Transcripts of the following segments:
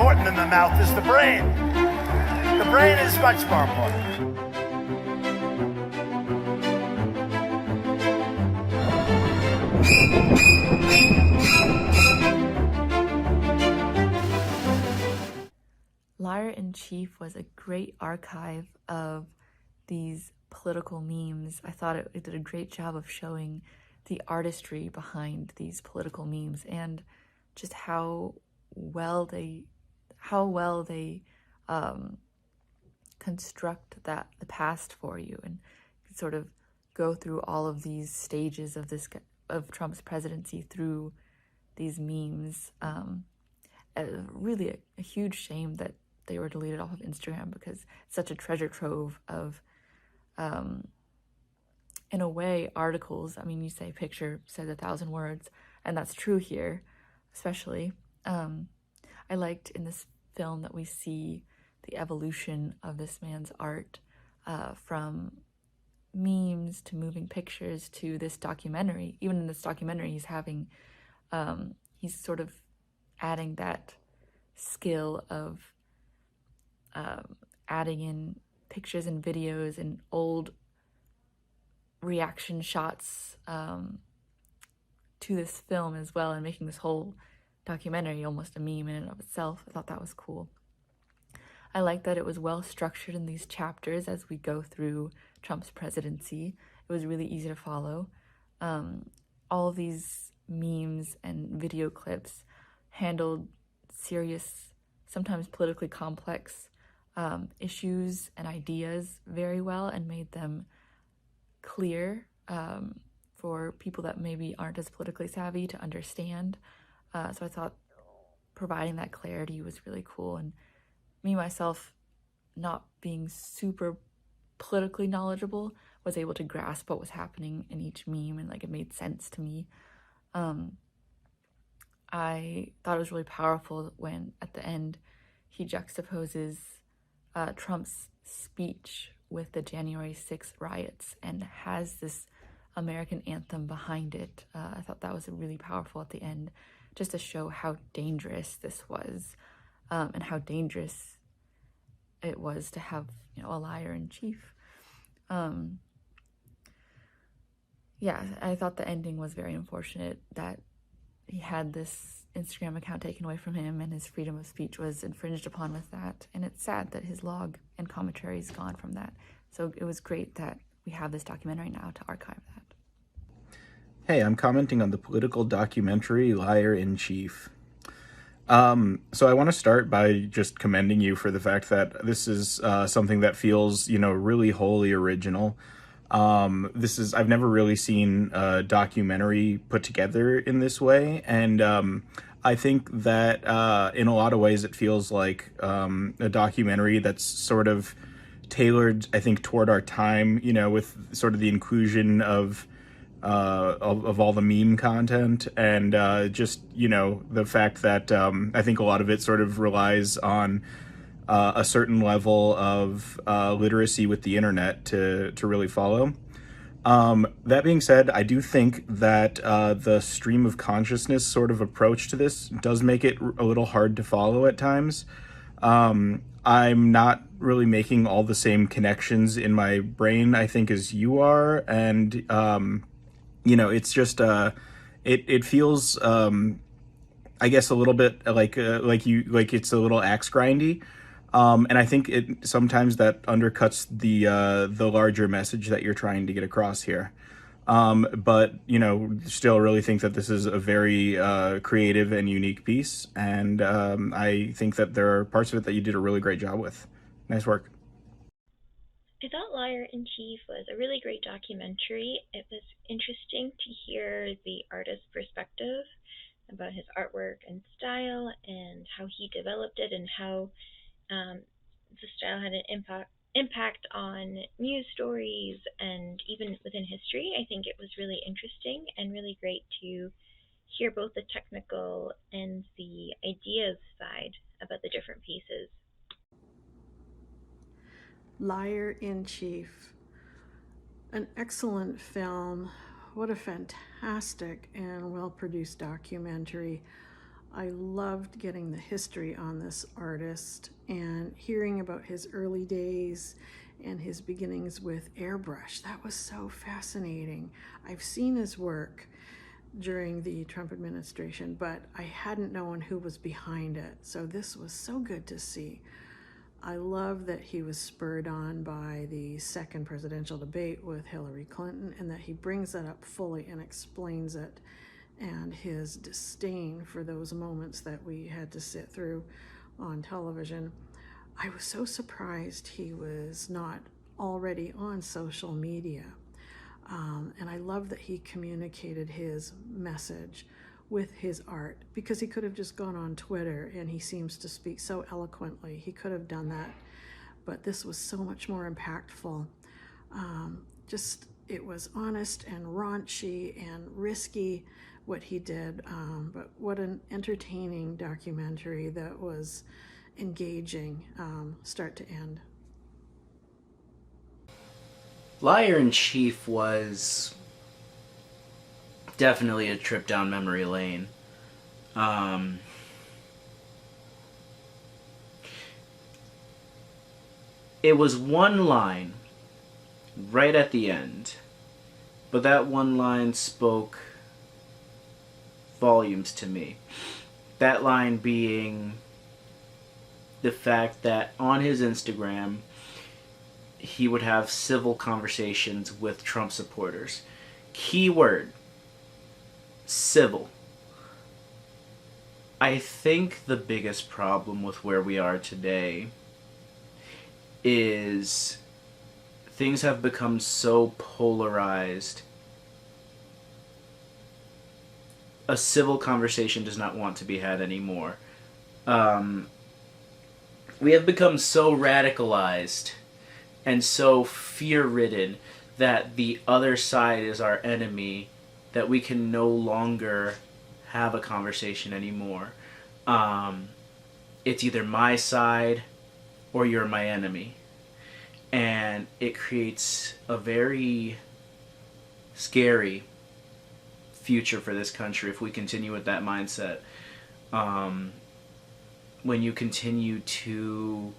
important than the mouth is the brain. The brain is much more important. Liar in Chief was a great archive of these political memes. I thought it did a great job of showing the artistry behind these political memes and just how well they construct the past for you and sort of go through all of these stages of Trump's presidency through these memes. Really a huge shame that they were deleted off of Instagram because it's such a treasure trove of, in a way, articles. I mean, you say picture says 1,000 words, and that's true here, especially. I liked in this film that we see the evolution of this man's art, from memes to moving pictures to this documentary. Even in this documentary, he's sort of adding that skill of adding in pictures and videos and old reaction shots to this film as well, and making this whole documentary almost a meme in and of itself. I thought that was cool. I like that it was well structured in these chapters as we go through Trump's presidency. It was really easy to follow. All of these memes and video clips handled serious, sometimes politically complex issues and ideas very well and made them clear for people that maybe aren't as politically savvy to understand. So I thought providing that clarity was really cool. And me, myself, not being super politically knowledgeable, was able to grasp what was happening in each meme, and like it made sense to me. I thought it was really powerful when at the end he juxtaposes Trump's speech with the January 6th riots and has this American anthem behind it. I thought that was really powerful at the end, just to show how dangerous this was, and how dangerous it was to have, a liar in chief. Yeah, I thought the ending was very unfortunate, that he had this Instagram account taken away from him and his freedom of speech was infringed upon with that. And it's sad that his log and commentary is gone from that. So it was great that we have this documentary now to archive that. Hey, I'm commenting on the political documentary Liar in Chief. So I want to start by just commending you for the fact that this is something that feels, really wholly original. I've never really seen a documentary put together in this way. And I think that in a lot of ways it feels like a documentary that's sort of tailored, I think, toward our time, with sort of the inclusion of all the meme content and just, the fact that I think a lot of it sort of relies on a certain level of literacy with the internet to really follow. That being said, I do think that the stream of consciousness sort of approach to this does make it a little hard to follow at times. I'm not really making all the same connections in my brain, I think, as you are. And, it's just, it feels, I guess, a little bit like it's a little axe grindy. And I think sometimes that undercuts the larger message that you're trying to get across here. But, still really think that this is a very creative and unique piece. And I think that there are parts of it that you did a really great job with. Nice work. I thought Liar in Chief was a really great documentary. It was interesting to hear the artist's perspective about his artwork and style and how he developed it and how the style had an impact on news stories and even within history. I think it was really interesting and really great to hear both the technical and the ideas side about the different pieces. Liar in Chief. An excellent film. What a fantastic and well-produced documentary. I loved getting the history on this artist and hearing about his early days and his beginnings with airbrush. That was so fascinating. I've seen his work during the Trump administration, but I hadn't known who was behind it. So this was so good to see. I love that he was spurred on by the second presidential debate with Hillary Clinton and that he brings that up fully and explains it, and his disdain for those moments that we had to sit through on television. I was so surprised he was not already on social media. And I love that he communicated his message with his art, because he could have just gone on Twitter, and he seems to speak so eloquently. He could have done that, but this was so much more impactful. It was honest and raunchy and risky what he did, but what an entertaining documentary that was engaging, start to end. Liar in Chief was definitely a trip down memory lane. It was one line right at the end, but that one line spoke volumes to me. That line being the fact that on his Instagram, he would have civil conversations with Trump supporters. Keyword, civil. I think the biggest problem with where we are today is things have become so polarized. A civil conversation does not want to be had anymore. We have become so radicalized and so fear-ridden that the other side is our enemy that we can no longer have a conversation anymore. It's either my side or you're my enemy. And it creates a very scary future for this country if we continue with that mindset. When you continue to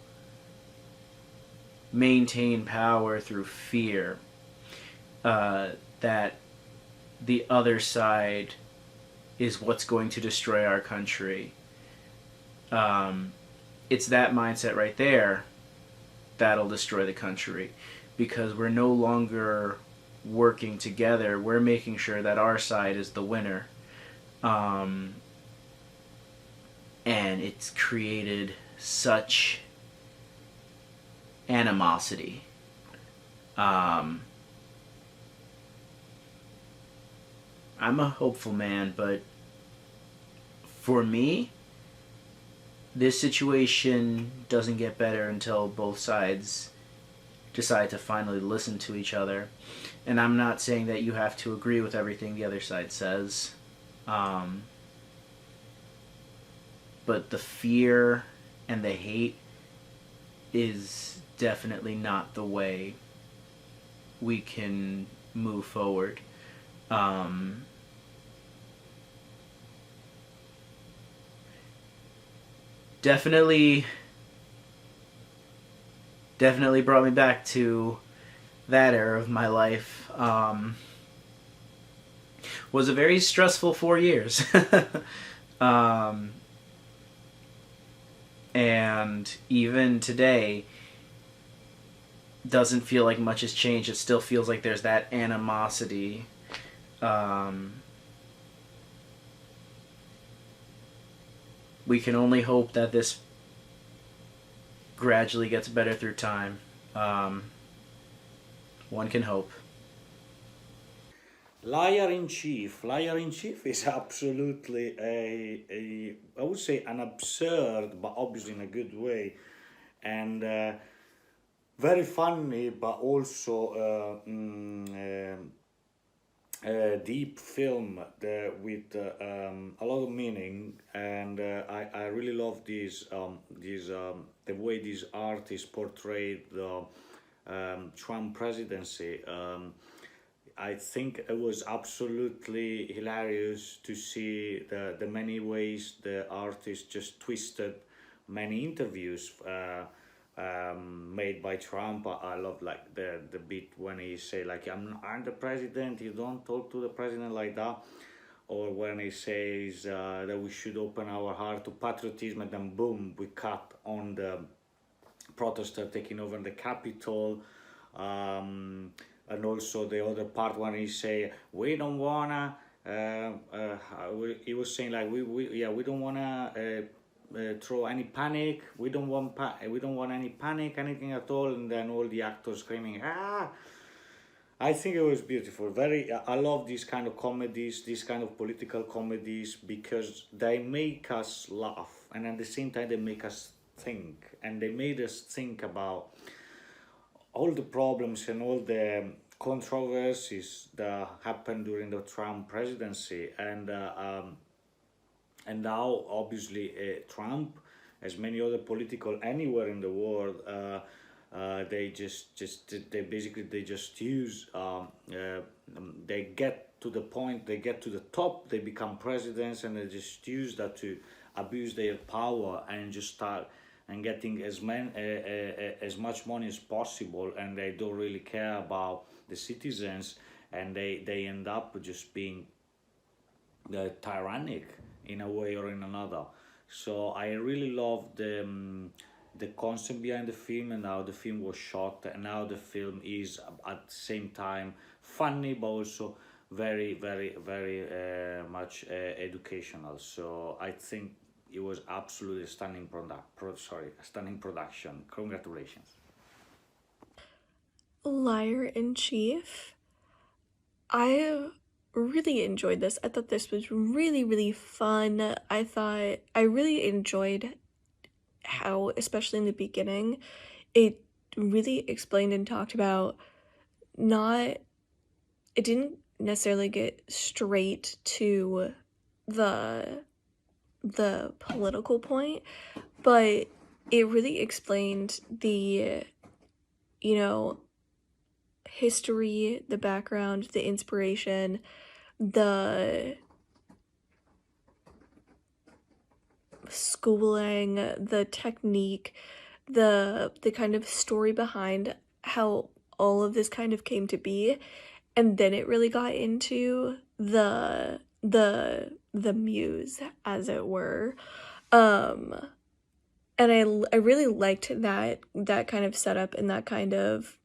maintain power through fear, that the other side is what's going to destroy our country. It's that mindset right there that'll destroy the country, because we're no longer working together. We're making sure that our side is the winner. And it's created such animosity. I'm a hopeful man, but for me, this situation doesn't get better until both sides decide to finally listen to each other. And I'm not saying that you have to agree with everything the other side says. But the fear and the hate is definitely not the way we can move forward. Definitely brought me back to that era of my life. Was a very stressful 4 years. And even today, doesn't feel like much has changed. It still feels like there's that animosity. We can only hope that this gradually gets better through time. One can hope. Liar in Chief. Liar in Chief is absolutely I would say an absurd, but obviously in a good way, and very funny, but also deep film with a lot of meaning. And I really love the way these artists portrayed the Trump presidency. I think it was absolutely hilarious to see the many ways the artist just twisted many interviews made by Trump. I love like the bit when he say like I'm the president. You don't talk to the president like that. Or when he says that we should open our heart to patriotism, and then boom, we cut on the protester taking over the Capitol. And also the other part when he say we don't wanna he was saying like we don't wanna throw any panic, we don't want any panic, anything at all, and then all the actors screaming I think it was beautiful. Very, I love these kind of comedies, these kind of political comedies, because they make us laugh, and at the same time they make us think, and they made us think about all the problems and all the controversies that happened during the Trump presidency, and now obviously Trump, as many other political anywhere in the world. They they basically they just use they get to the point, they get to the top, they become presidents, and they just use that to abuse their power and just start and getting as much money as possible, and they don't really care about the citizens, and they end up just being tyrannic in a way or in another. So I really love the concept behind the film and how the film was shot, and how the film is at the same time funny but also very much educational. So I think it was absolutely a stunning stunning production. Congratulations. Liar in Chief. I really enjoyed this. I thought this was really fun. I really enjoyed how, especially in the beginning, it really explained and talked about it didn't necessarily get straight to the political point, but it really explained the, history, the background, the inspiration, the schooling, the technique, the kind of story behind how all of this kind of came to be. And then it really got into the muse, as it were. And I really liked that kind of setup and that kind of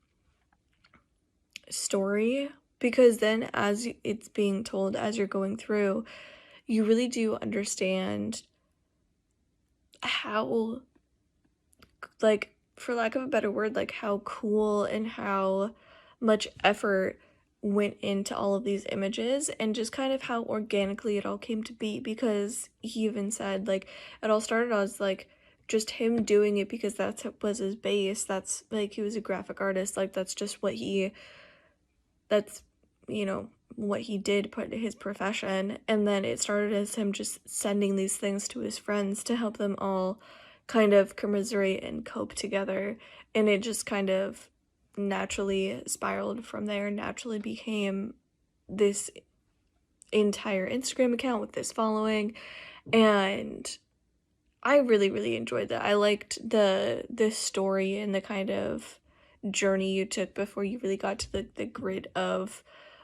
story, because then as it's being told, as you're going through, you really do understand how, like, for lack of a better word, like how cool and how much effort went into all of these images, and just kind of how organically it all came to be, because he even said, like, it all started as, like, just him doing it because was his base. That's, like, he was a graphic artist, like, that's just what what he did, put his profession, and then it started as him just sending these things to his friends to help them all kind of commiserate and cope together, and it just kind of naturally spiraled from there, naturally became this entire Instagram account with this following, and I really enjoyed that. I liked the story and the kind of journey you took before you really got to the grid of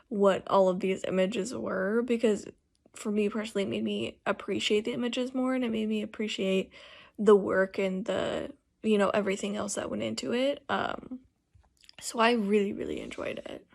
what all of these images were, because for me personally, it made me appreciate the images more, and it made me appreciate the work and the, everything else that went into it. So I really enjoyed it.